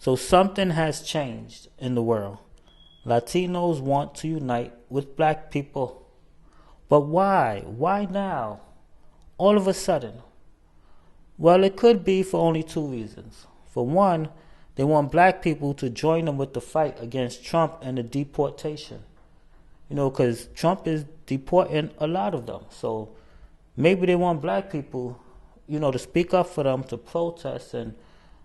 So something has changed in the world. Latinos want to unite with black people. But why? Why now? All of a sudden? Well, it could be for only two reasons. For one, they want black people to join them with the fight against Trump and the deportation. Because Trump is deporting a lot of them. So maybe they want black people, to speak up for them, to protest and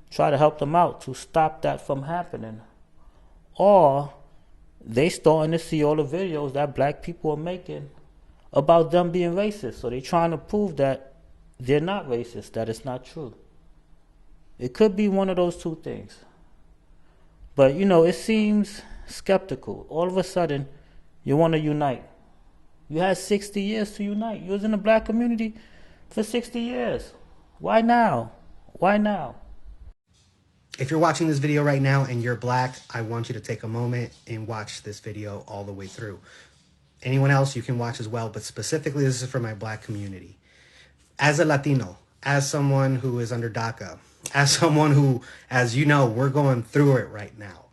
try to help them out to stop that from happening. Or they starting to see all the videos that black people are making about them being racist. So they're trying to prove that they're not racist, that it's not true. It could be one of those two things. But, it seems skeptical. All of a sudden, you want to unite. You had 60 years to unite. You was in the black community for 60 years. Why now? Why now? If you're watching this video right now and you're black, I want you to take a moment and watch this video all the way through. Anyone else, you can watch as well, but specifically this is for my black community. As a Latino, as someone who is under DACA, as someone who, as you know, we're going through it right now,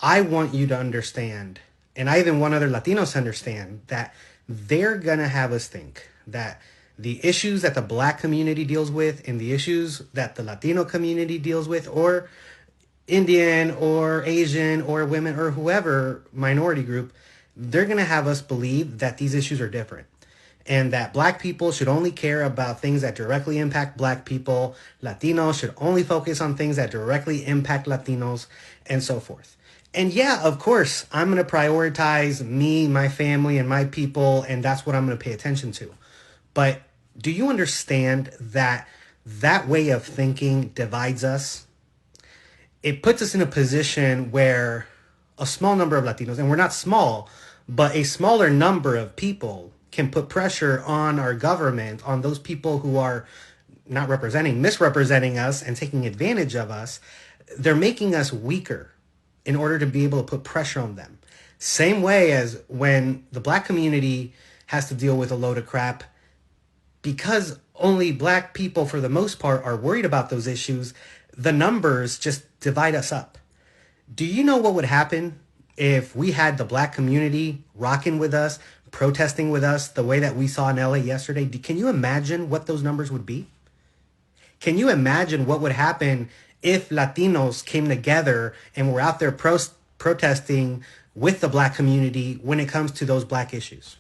I want you to understand, and I even want other Latinos to understand, that they're going to have us think that the issues that the black community deals with and the issues that the Latino community deals with, or Indian or Asian or women or whoever minority group, they're going to have us believe that these issues are different and that black people should only care about things that directly impact black people. Latinos should only focus on things that directly impact Latinos, and so forth. And yeah, of course, I'm going to prioritize me, my family, and my people, and that's what I'm going to pay attention to. But do you understand that that way of thinking divides us? It puts us in a position where a small number of Latinos, and we're not small, but a smaller number of people can put pressure on our government, on those people who are not representing, misrepresenting us and taking advantage of us. They're making us weaker in order to be able to put pressure on them. Same way as when the black community has to deal with a load of crap, because only black people, for the most part, are worried about those issues, the numbers just divide us up. Do you know what would happen if we had the black community rocking with us, protesting with us the way that we saw in LA yesterday? Can you imagine what those numbers would be? Can you imagine what would happen if Latinos came together and were out there protesting with the black community when it comes to those black issues?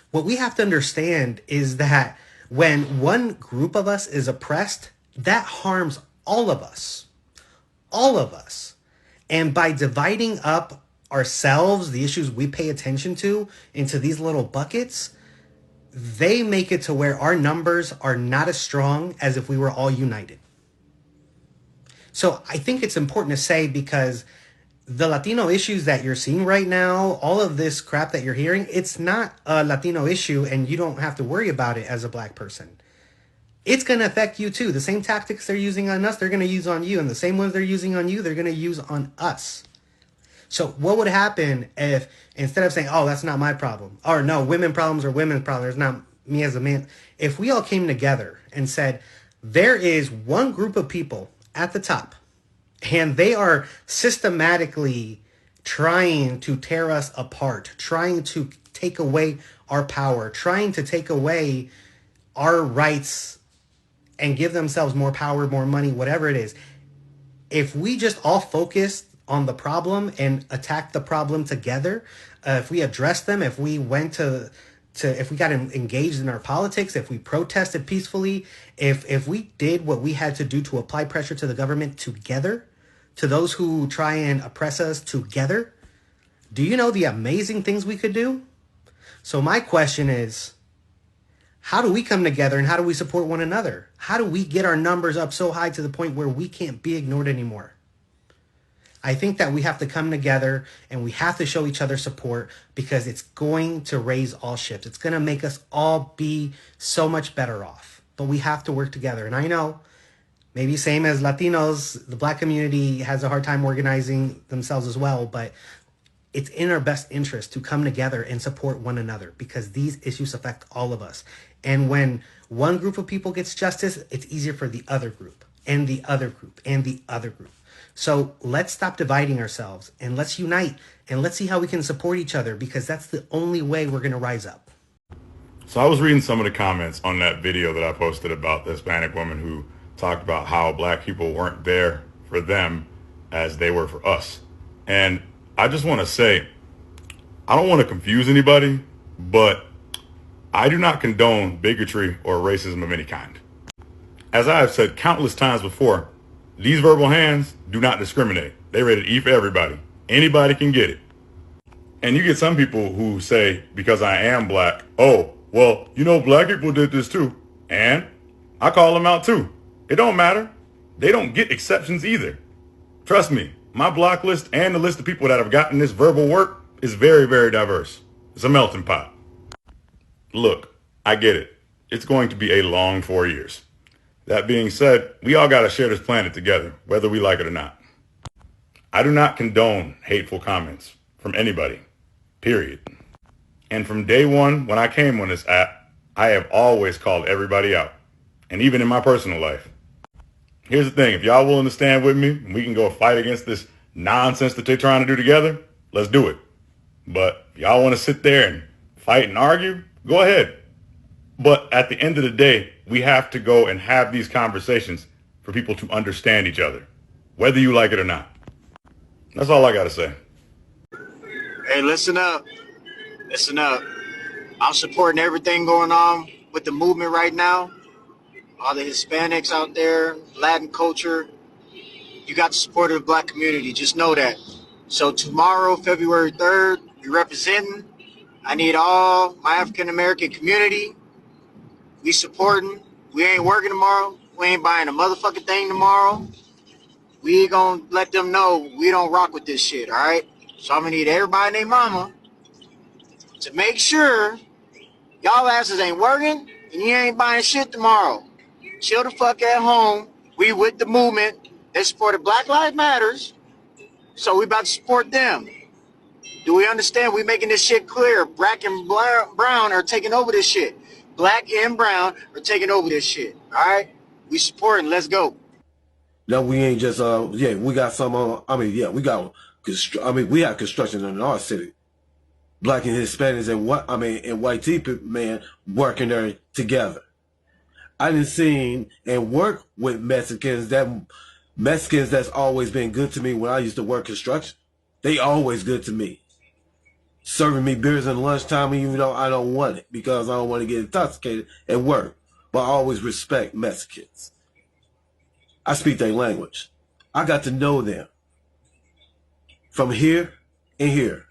What we have to understand is that when one group of us is oppressed, that harms all of us. All of us. And by dividing up ourselves, the issues we pay attention to, into these little buckets, they make it to where our numbers are not as strong as if we were all united. So I think it's important to say, because the Latino issues that you're seeing right now, all of this crap that you're hearing, it's not a Latino issue, and you don't have to worry about it as a black person. It's going to affect you too. The same tactics they're using on us, they're going to use on you. And the same ones they're using on you, they're going to use on us. So what would happen if, instead of saying, oh, that's not my problem, or no, women problems are women's problems, it's not me as a man, if we all came together and said, there is one group of people at the top, and they are systematically trying to tear us apart, trying to take away our power, trying to take away our rights and give themselves more power, more money, whatever it is. If we just all focused on the problem and attacked the problem together, if we addressed them, if we went if we got engaged in our politics, if we protested peacefully, if we did what we had to do to apply pressure to the government together, to those who try and oppress us together, do you know the amazing things we could do? So my question is, how do we come together and how do we support one another? How do we get our numbers up so high to the point where we can't be ignored anymore? I think that we have to come together and we have to show each other support, because it's going to raise all ships. It's going to make us all be so much better off. But we have to work together. And I know, maybe same as Latinos, the black community has a hard time organizing themselves as well, but it's in our best interest to come together and support one another, because these issues affect all of us. And when one group of people gets justice, it's easier for the other group and the other group and the other group. So let's stop dividing ourselves and let's unite and let's see how we can support each other, because that's the only way we're going to rise up. So I was reading some of the comments on that video that I posted about the Hispanic woman who talked about how black people weren't there for them as they were for us. And I just want to say, I don't want to confuse anybody, but I do not condone bigotry or racism of any kind. As I have said countless times before, these verbal hands do not discriminate. They rated E for everybody. Anybody can get it. And you get some people who say, because I am black, oh, well, you know, black people did this too. And I call them out too. It don't matter. They don't get exceptions either. Trust me, my block list and the list of people that have gotten this verbal work is very, very diverse. It's a melting pot. Look, I get it. It's going to be a long 4 years. That being said, we all got to share this planet together, whether we like it or not. I do not condone hateful comments from anybody, period. And from day one, when I came on this app, I have always called everybody out, and even in my personal life. Here's the thing, if y'all willing to stand with me and we can go fight against this nonsense that they're trying to do together, let's do it. But if y'all want to sit there and fight and argue, go ahead. But at the end of the day, we have to go and have these conversations for people to understand each other, whether you like it or not. That's all I got to say. Hey, listen up. Listen up. I'm supporting everything going on with the movement right now. All the Hispanics out there, Latin culture. You got the support of the black community. Just know that. So tomorrow, February 3rd, we're representing. I need all my African-American community. We supporting. We ain't working tomorrow. We ain't buying a motherfucking thing tomorrow. We ain't gonna let them know we don't rock with this shit, all right? So I'm gonna need everybody and their mama to make sure y'all asses ain't working and you ain't buying shit tomorrow. Chill the fuck at home. We with the movement. They supported Black Lives Matters, so we about to support them. Do we understand? We making this shit clear. Black and brown are taking over this shit. Black and brown are taking over this shit. All right? We supporting. Let's go. No, we ain't just, yeah, we got some, we have construction in our city. Black and Hispanics and white people, man, working there together. I done seen and work with Mexicans that's always been good to me when I used to work construction. They always good to me. Serving me beers in lunchtime even though I don't want it because I don't want to get intoxicated at work. But I always respect Mexicans. I speak their language. I got to know them from here and here.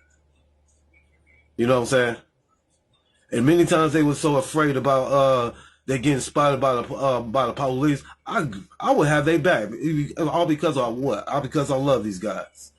You know what I'm saying? And many times they were so afraid about they getting spotted by the police. I would have their back, all because of what? All because I love these guys.